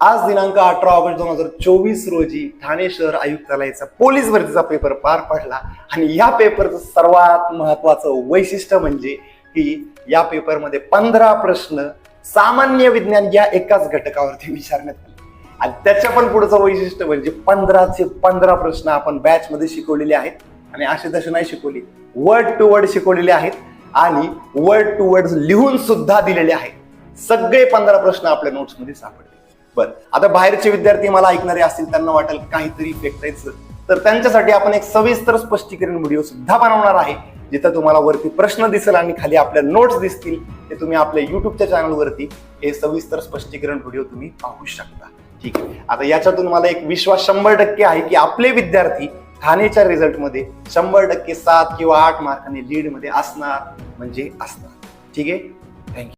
आज दिनांक 18 ऑगस्ट 2024 रोजी ठाणे शहर आयुक्तालयाचा पोलीस भरतीचा पेपर पार पडला आणि या पेपरचं सर्वात महत्वाचं वैशिष्ट्य म्हणजे की या पेपरमध्ये 15 प्रश्न सामान्य विज्ञान या एकाच घटकावरती विचारण्यात आले आणि त्याच्या पण पुढचं वैशिष्ट्य म्हणजे 15चे 15 प्रश्न आपण बॅच मध्ये शिकवलेले आहेत आणि असे तसे नाही शिकवले, वर्ड टू वर्ड शिकवलेले आहेत आणि वर्ड टू वर्ड लिहून सुद्धा दिलेले आहेत. सगळे 15 प्रश्न आपल्या नोट्स मध्ये सापडले. बरं, आता बाहेरचे विद्यार्थी मला ऐकणारे असतील, त्यांना वाटेल काहीतरी फेकायचं, तर त्यांच्यासाठी आपण एक सविस्तर स्पष्टीकरण व्हिडिओ सुद्धा बनवणार आहे, जिथं तुम्हाला वरती प्रश्न दिसेल आणि खाली आपल्या नोट्स दिसतील. ते तुम्ही आपल्या युट्यूबच्या चॅनलवरती हे सविस्तर स्पष्टीकरण व्हिडिओ तुम्ही पाहू शकता. ठीक आहे, आता याच्यातून मला एक विश्वास 100% आहे की आपले विद्यार्थी ठाणेच्या रिझल्टमध्ये 100% 7 किंवा 8 मार्कांनी लीड मध्ये असणार म्हणजे असणार. ठीक आहे, थँक्यू.